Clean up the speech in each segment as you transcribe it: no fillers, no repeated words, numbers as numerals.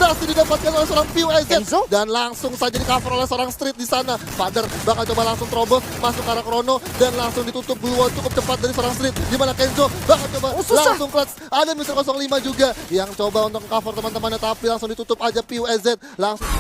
berhasil didapatkan oleh seorang PUEZ Kenzo? dan langsung saja di cover oleh seorang Street di sana. Father bakal coba langsung terobos masuk ke arah Chrono dan langsung ditutup Blue Wall cukup cepat dari seorang Street, di mana Kenzo bakal coba langsung clutch. Ada Mr. 05 juga yang coba untuk cover teman-temannya, tapi langsung ditutup aja PUEZ langsung.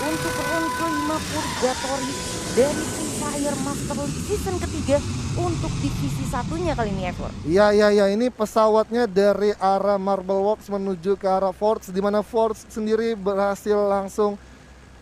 Untuk round kelima Purgatory dari Free Fire Master League season ketiga untuk divisi satunya kali ini, Ever. Iya, ini pesawatnya dari arah Marble Works menuju ke arah Forge, di mana Forge sendiri berhasil langsung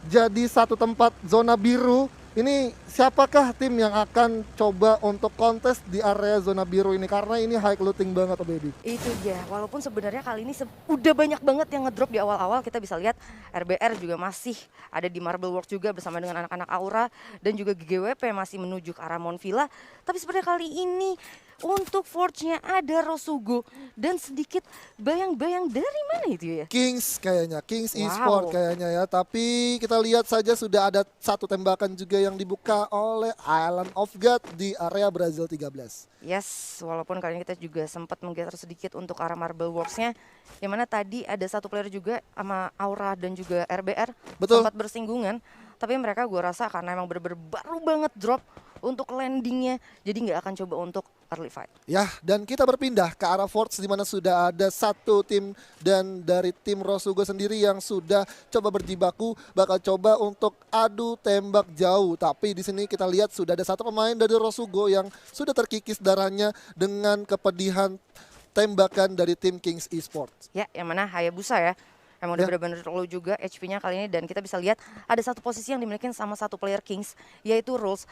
jadi satu tempat zona biru. Ini siapakah tim yang akan coba untuk kontes di area zona biru ini? Karena ini high looting banget, oh baby. Itu dia, walaupun sebenarnya kali ini udah banyak banget yang ngedrop di awal-awal. Kita bisa lihat RBR juga masih ada di Marble Works juga bersama dengan anak-anak Aura. Dan juga GGWP masih menuju ke arah Mount Villa. Tapi sebenarnya kali ini untuk Forge-nya ada Rosugo. Dan sedikit bayang-bayang dari mana itu ya? Kings kayaknya, Kings Esport kayaknya ya. Tapi kita lihat saja sudah ada satu tembakan juga yang dibuka oleh Island of God di area Brazil 13. Yes, walaupun kali ini kita juga sempat menggeser sedikit untuk arah Marble Works-nya. Yang mana tadi ada satu player juga sama Aura dan juga RBR. Betul. Sempat bersinggungan. Tapi mereka gue rasa karena emang bener-bener baru banget drop untuk landingnya. Jadi nggak akan coba untuk early fight. Ya, dan kita berpindah ke arah Forge di mana sudah ada satu tim dan dari tim Rosugo sendiri yang sudah coba berjibaku, bakal coba untuk adu tembak jauh. Tapi di sini kita lihat sudah ada satu pemain dari Rosugo yang sudah terkikis darahnya dengan kepedihan tembakan dari tim Kings Esports. Ya, yang mana Hayabusa ya. Emang udah bener-bener low juga HP-nya kali ini. Dan kita bisa lihat ada satu posisi yang dimiliki sama satu player Kings, yaitu Rolls.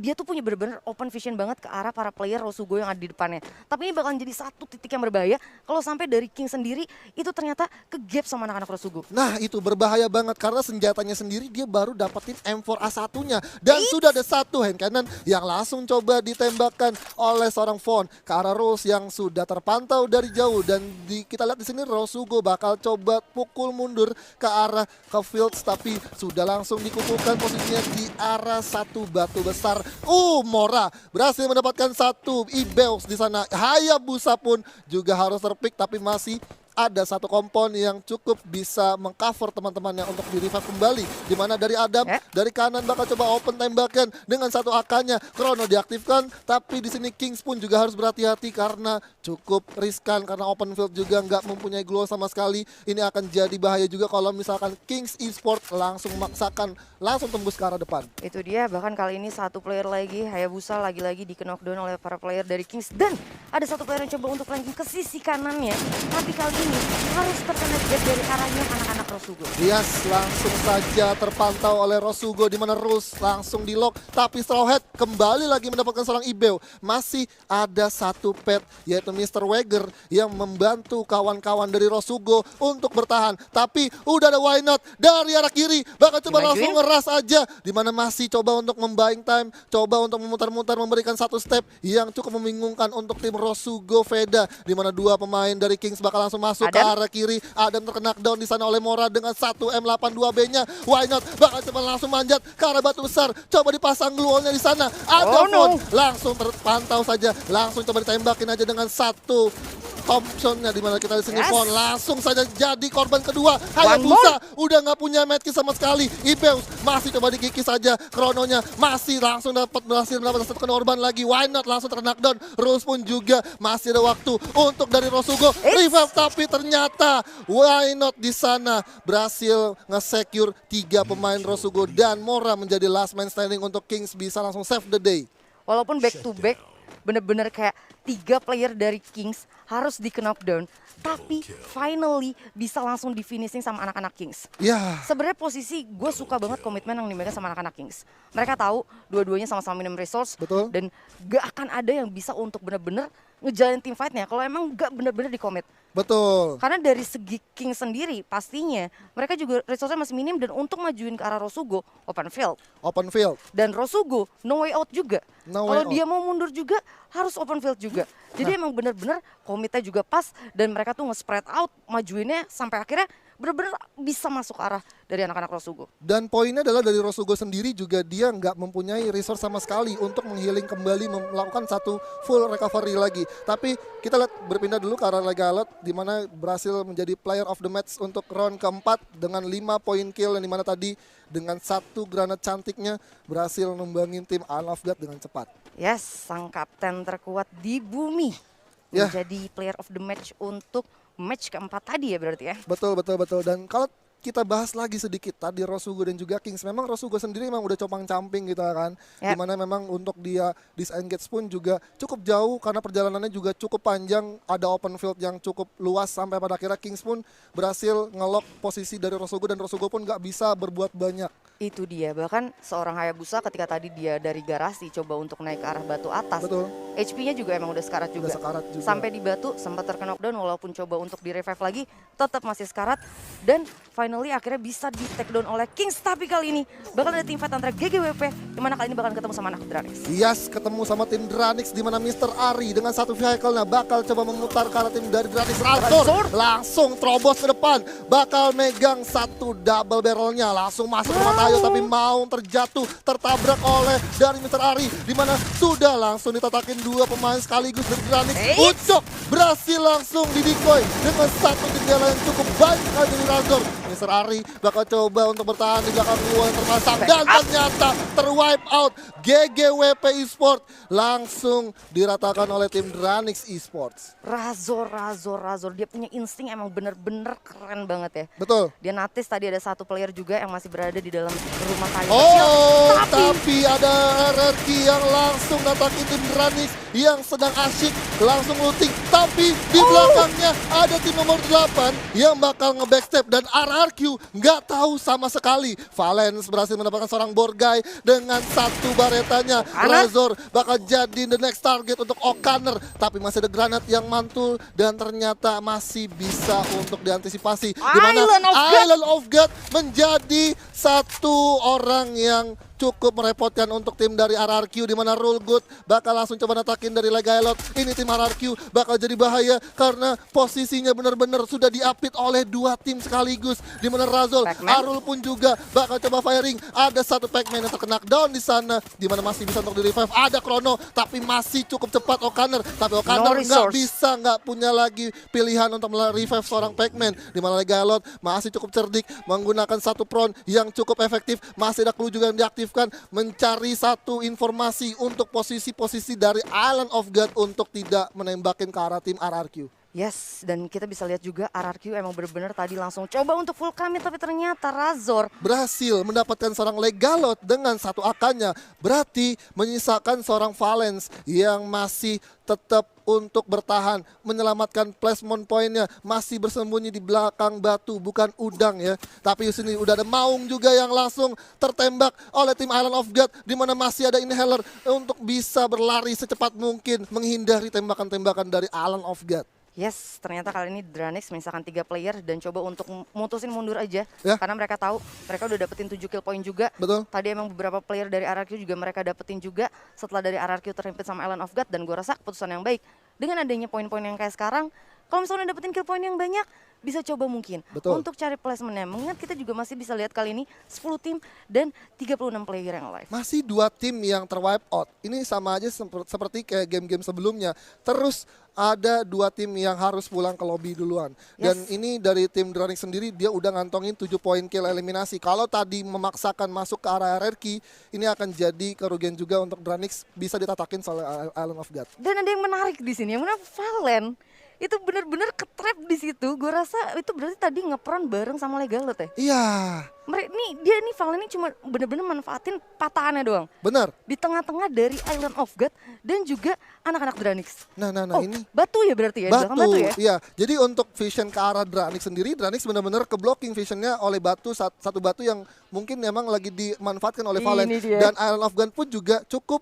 Dia tuh punya bener-bener open vision banget ke arah para player Rosugo yang ada di depannya. Tapi ini bakalan jadi satu titik yang berbahaya kalau sampai dari Kings sendiri itu ternyata ke gap sama anak-anak Rosugo. Nah itu berbahaya banget karena senjatanya sendiri dia baru dapetin M4A1-nya. Dan sudah ada satu hand cannon yang langsung coba ditembakkan oleh seorang Von ke arah Rolls yang sudah terpantau dari jauh. Dan kita lihat di sini Rosugo bakal coba pukul mundur ke arah ke Fields, tapi sudah langsung dikukuhkan posisinya di arah satu batu besar. Mora berhasil mendapatkan satu Ibeos di sana. Hayabusa pun juga harus terpick, tapi masih ada satu kompon yang cukup bisa mengcover teman-temannya untuk di-revive kembali. Dimana dari Adam, dari kanan bakal coba open tembakan dengan satu AK-nya. Chrono diaktifkan, tapi di sini Kings pun juga harus berhati-hati karena cukup riskan. Karena open field juga nggak mempunyai glow sama sekali. Ini akan jadi bahaya juga kalau misalkan Kings Esport langsung memaksakan, langsung tembus ke arah depan. Itu dia, bahkan kali ini satu player lagi, Hayabusa lagi-lagi di knockdown oleh para player dari Kings. Dan ada satu player yang coba untuk flanking ke sisi kanannya. Tapi kali ini harus terkena jet dari arahnya anak-anak Rosugo. Yes, langsung saja terpantau oleh Rosugo di mana Rules langsung di lock, tapi Straw Hat kembali lagi mendapatkan seorang Ibeo. Masih ada satu pet yaitu Mr. Wager yang membantu kawan-kawan dari Rosugo untuk bertahan. Tapi udah ada Why Not dari arah kiri, bakal coba langsung ngeras aja di mana masih coba untuk membuying time, coba untuk memutar-mutar memberikan satu step yang cukup membingungkan untuk tim Rosugo Veda, di mana dua pemain dari Kings bakal langsung masuk ke arah kiri. Adam terkena down di sana oleh Mora dengan satu M82B-nya. Why Not bakal coba langsung manjat ke arah batu besar. Coba dipasang glue-nya di sana. Ada Von langsung terpantau saja. Langsung coba ditembakin aja dengan satu Thompson-nya, di mana kita di sini Von langsung saja jadi korban kedua. Hayabusa udah nggak punya medkit sama sekali. Ibeus masih coba dikikis saja. Chrono-nya masih langsung berhasil mendapatkan satu korban lagi. Why Not langsung terkena down. Rose pun juga masih ada waktu untuk dari Rosugo revive, tapi ternyata Why Not di sana berhasil nge-secure 3 pemain Rosugo dan Mora menjadi last man standing untuk Kings bisa langsung save the day. Walaupun back to back bener-bener kayak 3 player dari Kings harus di knockdown, tapi finally bisa langsung di finishing sama anak-anak Kings. Sebenarnya posisi gue suka banget komitmen yang dimiliki sama anak-anak Kings. Mereka tahu dua-duanya sama-sama minim resource. Dan gak akan ada yang bisa untuk bener-bener ngejalanin team fight-nya kalau emang gak bener-bener di commit. Betul. Karena dari segi King sendiri pastinya mereka juga resource-nya masih minim dan untuk majuin ke arah Rosugo open field. Open field. Dan Rosugo no way out juga. No way Kalau out. dia mau mundur juga harus open field juga. Jadi emang bener-bener komitnya juga pas dan mereka tuh nge-spread out majuinnya sampai akhirnya bener-bener bisa masuk ke arah dari anak-anak Rosugo. Dan poinnya adalah dari Rosugo sendiri juga dia nggak mempunyai resource sama sekali untuk menghealing kembali, melakukan satu full recovery lagi. Tapi kita lihat berpindah dulu ke arah Legalot di mana berhasil menjadi player of the match untuk round keempat dengan 5 poin kill yang dimana tadi dengan satu granat cantiknya berhasil numbangin tim Island of God dengan cepat. Yes, sang kapten terkuat di bumi Ya. menjadi player of the match untuk match keempat tadi ya berarti ya. Betul. Dan kalau kita bahas lagi sedikit tadi Rosugo dan juga Kings. Memang Rosugo sendiri memang udah compang-camping gitu kan. Yap. Dimana memang untuk dia disengage pun juga cukup jauh karena perjalanannya juga cukup panjang. Ada open field yang cukup luas sampai pada akhirnya Kings pun berhasil ngelok posisi dari Rosugo dan Rosugo pun nggak bisa berbuat banyak. Itu dia, bahkan seorang Hayabusa ketika tadi dia dari garasi coba untuk naik ke arah batu atas. Betul. HP-nya juga emang udah sekarat juga. Udah sekarat juga. Sampai di batu sempat terkena knockdown walaupun coba untuk di revive lagi tetap masih sekarat dan finally akhirnya bisa di take down oleh Kings. Tapi kali ini bakal ada team fight antara GGWP di mana kali ini bakal ketemu sama anak Dranix. Yes, ketemu sama tim Dranix di mana Mr. Ari dengan satu vehicle-nya bakal coba memutar ke arah tim dari Dranix. Razor langsung terobos ke depan, bakal megang satu double barrel-nya, langsung masuk ke mata Ayo tapi mau terjatuh, tertabrak oleh dari Mr. Ari di mana sudah langsung ditatakin dua pemain sekaligus dari Dranix. Ucok berhasil langsung didikoy dengan satu jendela yang cukup baik kali dari Razor. Mr. Ari bakal coba untuk bertahan di belakang gua yang terpasang dan ternyata terwipe out. GGWP Esport langsung diratakan oleh tim Dranix Esports. Razor, dia punya insting emang bener-bener keren banget ya. Betul. Dia notice tadi ada satu player juga yang masih berada di dalam rumah kayu Oh, kecil. tapi ada RRQ yang langsung datakin tim Dranix yang sedang asyik langsung looting. Tapi di belakangnya ada tim nomor 8 yang bakal nge-backstep dan RRQ nggak tahu sama sekali. Valens berhasil mendapatkan seorang Borgai dengan satu baretanya. Razor bakal jadi the next target untuk O'Connor. Tapi masih ada granat yang mantul dan ternyata masih bisa untuk diantisipasi. Di mana Island of God menjadi satu orang yang cukup merepotkan untuk tim dari RRQ di mana Rule Good bakal langsung coba natakin dari Legaelot. Ini tim RRQ bakal jadi bahaya karena posisinya benar-benar sudah diapit oleh dua tim sekaligus di mana Razor, Arul pun juga bakal coba firing. Ada satu Pac-Man yang terkena down di sana di mana masih bisa untuk di revive. Ada Chrono tapi masih cukup cepat O'Connor. Tapi O'Connor nggak punya lagi pilihan untuk revive seorang Pac-Man di mana Legaelot masih cukup cerdik menggunakan satu prone yang cukup efektif. Masih ada clue juga yang diaktifkan mencari satu informasi untuk posisi-posisi dari Island of God untuk tidak menembakin ke arah tim RRQ. Yes, dan kita bisa lihat juga RRQ emang benar-benar tadi langsung coba untuk full commit tapi ternyata Razor berhasil mendapatkan seorang Legalot dengan satu AK-nya. Berarti menyisakan seorang Valens yang masih tetap untuk bertahan, menyelamatkan placement pointnya, masih bersembunyi di belakang batu, bukan udang ya. Tapi di sini udah ada Maung juga yang langsung tertembak oleh tim Island of God, di mana masih ada Inhaler untuk bisa berlari secepat mungkin menghindari tembakan-tembakan dari Island of God. Yes, ternyata kali ini Dranix menyisakan 3 player dan coba untuk mutusin mundur aja. Ya. Karena mereka tahu mereka udah dapetin 7 kill point juga. Betul. Tadi emang beberapa player dari RRQ juga mereka dapetin juga setelah dari RRQ terhimpit sama Island of God. Dan gue rasa keputusan yang baik. Dengan adanya poin-poin yang kayak sekarang, kalau misalnya dapetin kill point yang banyak, bisa coba mungkin Betul. untuk cari placementnya. Mengingat kita juga masih bisa lihat kali ini 10 tim dan 36 player yang live. Masih dua tim yang terwipe out. Ini sama aja seperti kayak game-game sebelumnya. Terus ada dua tim yang harus pulang ke lobby duluan. Dan ini dari tim Dranix sendiri dia udah ngantongin 7 poin kill eliminasi. Kalau tadi memaksakan masuk ke arah RRQ, ini akan jadi kerugian juga untuk Dranix bisa ditatakin oleh Island of God. Dan ada yang menarik di sini, yang mana Valen itu benar-benar ketrap di situ. Gue rasa itu berarti tadi ngepron bareng sama Legalot ya. Iya. Dia nih Valen ini cuma benar-benar manfaatin patahannya doang. Benar. Di tengah-tengah dari Island of God dan juga anak-anak Dranix. Nah ini batu ya berarti ya? Di belakang batu ya? Iya. Jadi untuk vision ke arah Dranix sendiri, Dranix benar-benar keblocking visionnya oleh batu, satu batu yang mungkin memang lagi dimanfaatkan oleh Valen. Dan Island of God pun juga cukup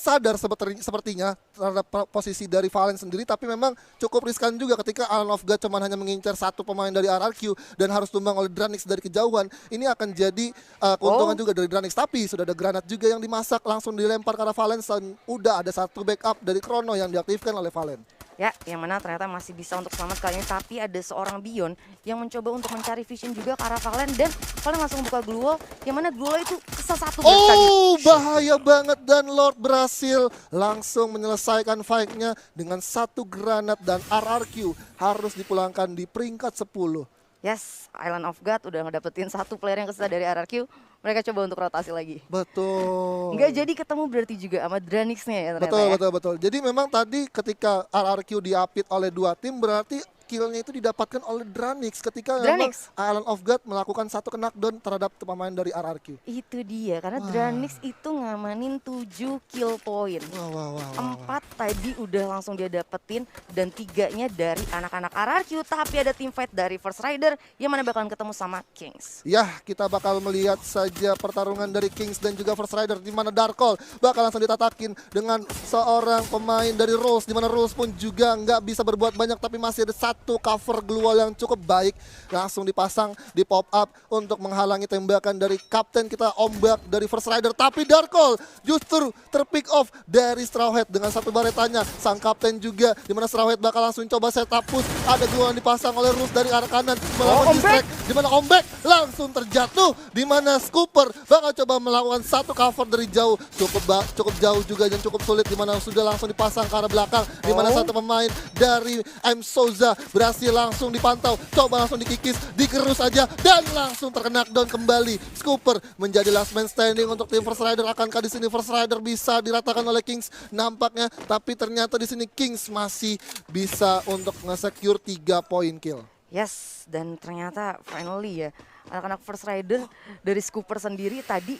sadar sepertinya terhadap posisi dari Valen sendiri, tapi memang cukup riskan juga ketika Island of God cuman hanya mengincar satu pemain dari RRQ dan harus tumbang oleh Dranix dari kejauhan. Ini akan jadi keuntungan juga dari Dranix, tapi sudah ada granat juga yang dimasak langsung dilempar ke arah Valen dan udah ada satu backup dari Chrono yang diaktifkan oleh Valen. Ya, yang mana ternyata masih bisa untuk selamat kali ini, tapi ada seorang Bion yang mencoba untuk mencari vision juga ke arah Valen, dan Valen langsung buka glue wall, yang mana glue wall itu kesal satu Oh, bahaya banget, dan Lord berhasil langsung menyelesaikan fight-nya dengan satu granat, dan RRQ harus dipulangkan di peringkat 10. Yes, Island of God udah ngedapetin satu player yang kesal dari RRQ, mereka coba untuk rotasi lagi. Betul. Nggak jadi ketemu berarti juga sama Dranix-nya ya ternyata Betul, ya. betul. Jadi memang tadi ketika RRQ diapit oleh dua tim, berarti killnya itu didapatkan oleh Dranix ketika memang Dranix. Island of God melakukan satu knockdown terhadap pemain dari RRQ. Itu dia, karena Wah. Dranix itu ngamanin 7 kill point. Wah. 4 tadi udah langsung dia dapetin, dan 3-nya dari anak-anak RRQ, tapi ada team fight dari First Rider yang mana bakalan ketemu sama Kings. Ya, kita bakal melihat saja pertarungan dari Kings dan juga First Rider, di mana Darkol bakal langsung ditatakin dengan seorang pemain dari Rose, di mana Rose pun juga nggak bisa berbuat banyak, tapi masih ada satu cover glue wall yang cukup baik langsung dipasang di pop up untuk menghalangi tembakan dari kapten kita Ombak dari First Rider, tapi Darkol justru terpick off dari Straw Hat dengan satu baretanya. Sang kapten juga, di mana Straw Hat bakal langsung coba setup push, ada glue wall yang dipasang oleh Rose dari arah kanan melawan distract, di mana Ombak langsung terjatuh, di mana Scooper bakal coba melakukan satu cover dari jauh, cukup jauh juga dan cukup sulit, di mana sudah langsung dipasang ke arah belakang, di mana satu pemain dari M Souza berhasil langsung dipantau, coba langsung dikikis, digerus aja, dan langsung terkena down kembali. Scooper menjadi last man standing untuk tim First Rider. Akankah di sini First Rider bisa diratakan oleh Kings nampaknya, tapi ternyata di sini Kings masih bisa untuk nge-secure 3 poin kill. Yes, dan ternyata finally ya, anak-anak First Rider dari Scooper sendiri tadi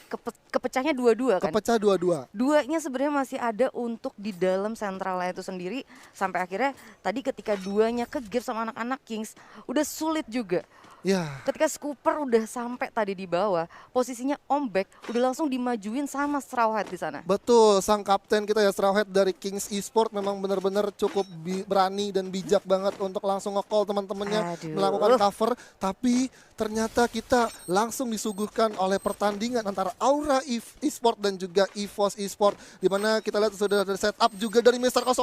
kepecahnya 2-2 kan. Kepecah 2-2. Duanya sebenarnya masih ada untuk di dalam sentralnya itu sendiri, sampai akhirnya tadi ketika duanya ke-give sama anak-anak Kings udah sulit juga. Ya. Ketika Scooper udah sampai tadi di bawah, posisinya Ombak udah langsung dimajuin sama Straw Hat di sana. Betul, sang kapten kita ya, Straw Hat dari Kings Esport memang benar-benar cukup berani dan bijak banget untuk langsung nge-call teman-temannya melakukan cover, tapi ternyata kita langsung disuguhkan oleh pertandingan antara Aura Esport dan juga EVOS Esport, di mana kita lihat sudah ada setup juga dari Mr. 05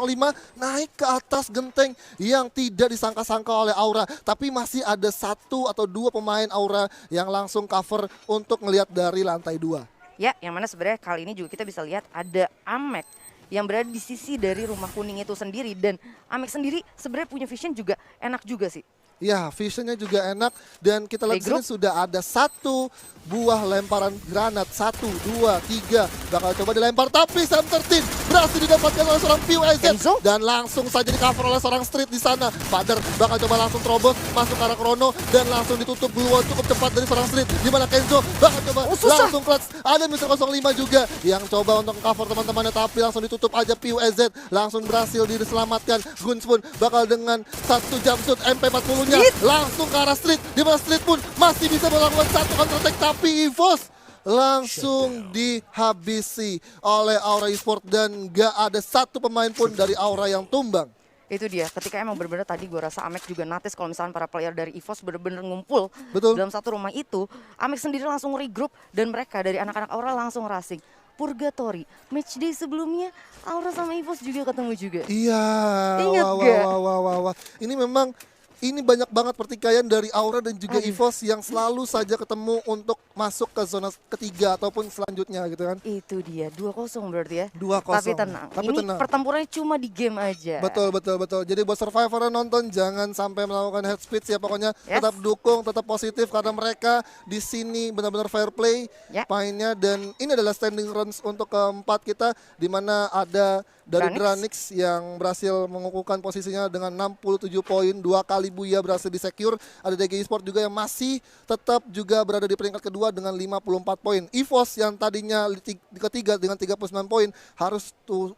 naik ke atas genteng yang tidak disangka-sangka oleh Aura, tapi masih ada satu atau dua pemain Aura yang langsung cover untuk ngelihat dari lantai 2. Ya, yang mana sebenarnya kali ini juga kita bisa lihat ada Amek yang berada di sisi dari rumah kuning itu sendiri, dan Amek sendiri sebenarnya punya vision juga enak juga sih. Ya, visionnya juga enak, dan kita lihat sini sudah ada satu buah lemparan granat, 1, 2, 3 bakal coba dilempar, tapi Sam13 berhasil didapatkan oleh seorang PUEZ dan langsung saja di cover oleh seorang Street di sana. Father bakal coba langsung terobos masuk ke arah Chrono dan langsung ditutup duluan cukup cepat dari seorang Street, di mana Kenzo bakal coba langsung clutch. Ada Mr. 05 juga yang coba untuk cover teman-temannya, tapi langsung ditutup aja PUEZ, langsung berhasil diselamatkan. Guns pun bakal dengan satu jumpsuit MP40 langsung ke arah Street, di mana Street pun masih bisa melakukan satu counter attack, tapi EVOS langsung dihabisi oleh Aura Esport dan gak ada satu pemain pun dari Aura yang tumbang. Itu dia, ketika emang bener-bener tadi gue rasa Amek juga natis kalau misalnya para player dari EVOS bener-bener ngumpul dalam satu rumah itu, Amek sendiri langsung regroup dan mereka dari anak-anak Aura langsung racing. Purgatory, matchday sebelumnya Aura sama EVOS juga ketemu juga. Iya, ingat gak? Wah. Ini memang banyak banget pertikaian dari Aura dan juga EVOS yang selalu saja ketemu untuk masuk ke zona ketiga ataupun selanjutnya gitu kan. Itu dia, 2-0 berarti ya. 2-0. Tapi tenang, ini pertempurannya cuma di game aja. Betul. Jadi buat Survivor nonton jangan sampai melakukan head speech ya, pokoknya tetap dukung, tetap positif, karena mereka di sini benar-benar fair play mainnya, dan ini adalah standing runs untuk keempat kita, di mana ada dari Dranix yang berhasil mengukuhkan posisinya dengan 67 poin, 2 kali Buya berhasil di-secure. Ada DG Esport juga yang masih tetap juga berada di peringkat kedua dengan 54 poin. EVOS yang tadinya ketiga dengan 39 poin harus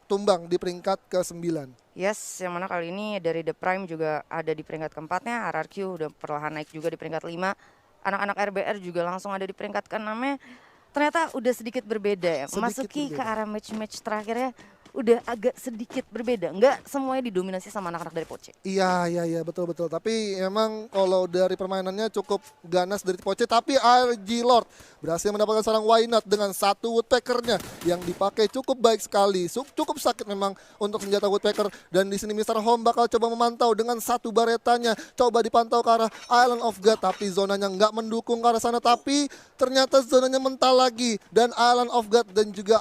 tumbang di peringkat ke-9. Yes, yang mana kali ini dari The Prime juga ada di peringkat keempatnya, RRQ udah perlahan naik juga di peringkat 5. Anak-anak RBR juga langsung ada di peringkat ke-6-nya. ternyata udah sedikit berbeda ya. Sedikit Memasuki ke berbeda. arah match-match terakhirnya udah agak sedikit berbeda. Nggak semuanya didominasi sama anak-anak dari Poche. Iya, betul. Tapi emang kalau dari permainannya cukup ganas dari Poche. Tapi RG Lord berhasil mendapatkan seorang Why Not dengan satu Woodpecker-nya yang dipakai cukup baik sekali. Cukup sakit memang untuk senjata Woodpecker. Dan di sini Mr. Home bakal coba memantau dengan satu baretanya. Coba dipantau ke arah Island of God. Tapi zonanya nggak mendukung ke arah sana. Tapi ternyata zonanya mental lagi. Dan Island of God dan juga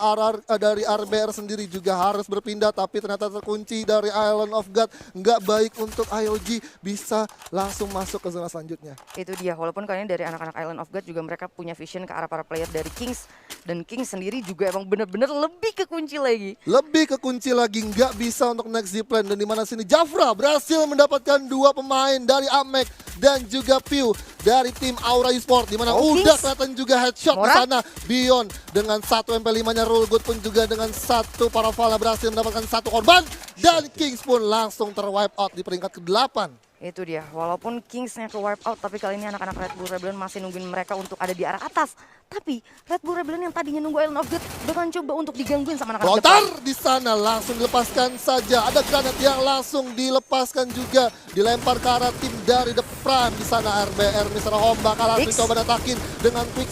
dari RBR sendiri juga harus berpindah, tapi ternyata terkunci dari Island of God. Nggak baik untuk IOG, bisa langsung masuk ke zona selanjutnya. Itu dia, walaupun kayaknya dari anak-anak Island of God juga mereka punya vision ke arah para player dari Kings. Dan Kings sendiri juga emang bener-bener lebih kekunci lagi. Lebih kekunci lagi, nggak bisa untuk next zipline. Dan dimana sini Jafra berhasil mendapatkan dua pemain dari Amek dan juga Pew dari tim Aura Esport. Dimana udah kelihatan juga headshot di sana. Beyond dengan satu MP5-nya, Rulgood pun juga dengan satu Paravala berhasil mendapatkan satu korban. Dan Kings pun langsung terwipe out di peringkat ke-8. Itu dia, walaupun Kingsnya ke wipe out, tapi kali ini anak-anak Red Bull Rebellion masih nungguin mereka untuk ada di arah atas. Tapi Red Bull Rebellion yang tadinya nunggu Island of God bahkan coba untuk digangguin sama anak-anak Lontar depan. di sana langsung dilepaskan saja. Ada granat yang langsung dilepaskan juga, dilempar ke arah tim dari The Prime. Di sana RBR Mr. Home bakal langsung coba natakin dengan quick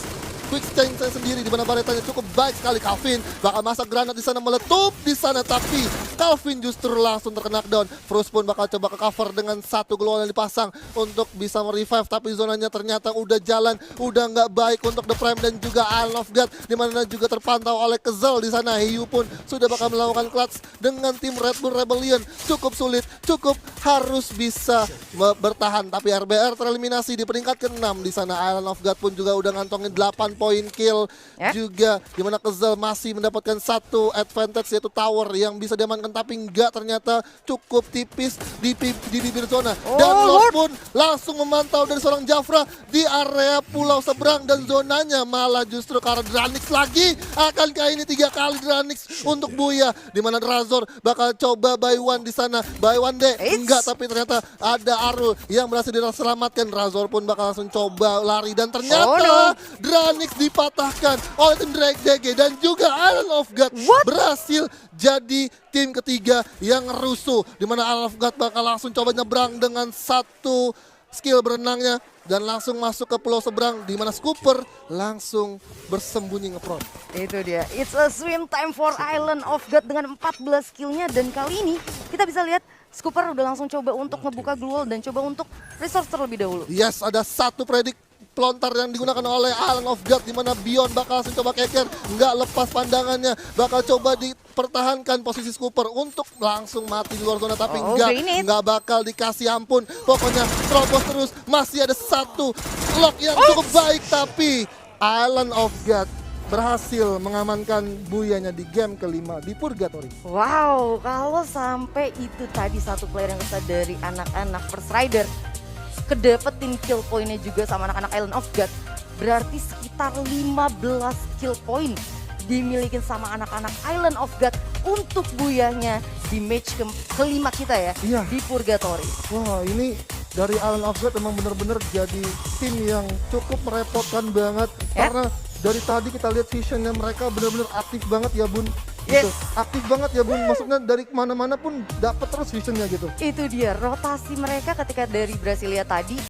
change sendiri, di mana baretanya cukup baik sekali. Calvin bakal masak granat di sana, meletup di sana, tapi Calvin justru langsung terkena down. Frus pun bakal coba ke cover dengan satu global yang dipasang untuk bisa merevive, tapi zonanya ternyata udah jalan, udah nggak baik untuk The Prime dan juga Island of God, di mana juga terpantau oleh Kezel di sana. Hiu pun sudah bakal melakukan clutch dengan tim Red Bull Rebellion. Cukup sulit, cukup harus bisa bertahan, tapi RBR tereliminasi di peringkat ke-6. Di sana Island of God pun juga udah ngantongin 8 poin kill juga, dimana Kezel masih mendapatkan satu advantage yaitu tower yang bisa diamankan, tapi enggak, ternyata cukup tipis di bibir zona. Dan Lord pun langsung memantau dari seorang Jafra di area pulau seberang, dan zonanya malah justru karena Dranix lagi. Akankah ini 3 kali Dranix untuk Buya, dimana Razor bakal coba buy one di sana, buy one day enggak, tapi ternyata ada Arul yang berhasil diselamatkan. Razor pun bakal langsung coba lari, dan ternyata Dranix dipatahkan oleh tim Drake DG, dan juga Island of God berhasil jadi tim ketiga yang rusuh, dimana Island of God bakal langsung coba nyebrang dengan satu skill berenangnya dan langsung masuk ke pulau seberang, di mana Scooper langsung bersembunyi ngeprot. Itu dia, it's a swim time for Island of God dengan 14 skillnya, dan kali ini kita bisa lihat Scooper udah langsung coba untuk ngebuka glue dan coba untuk resource terlebih dahulu. Yes, ada satu predik pelontar yang digunakan oleh Island of God, di mana Beyond bakal langsung coba keker, nggak lepas pandangannya, bakal coba dipertahankan posisi Scooper untuk langsung mati di luar zona, tapi nggak bakal dikasih ampun. Pokoknya terobos terus, masih ada satu lock yang cukup baik, tapi Island of God berhasil mengamankan Buyanya di game kelima di Purgatory. Wow, kalau sampai itu tadi satu player yang kesal dari anak-anak First Rider kedapetin kill poinnya juga sama anak-anak Island of God, berarti sekitar 15 kill point dimiliki sama anak-anak Island of God untuk Buyanya di match kelima kita ya, di Purgatory. Wah, ini dari Island of God emang bener-bener jadi tim yang cukup merepotkan banget, karena dari tadi kita lihat visionnya mereka bener-bener aktif banget ya Bun. Gitu. Aktif banget ya Bun, maksudnya dari kemana-mana pun dapat terus visionnya gitu. Itu dia, rotasi mereka ketika dari Brasilia tadi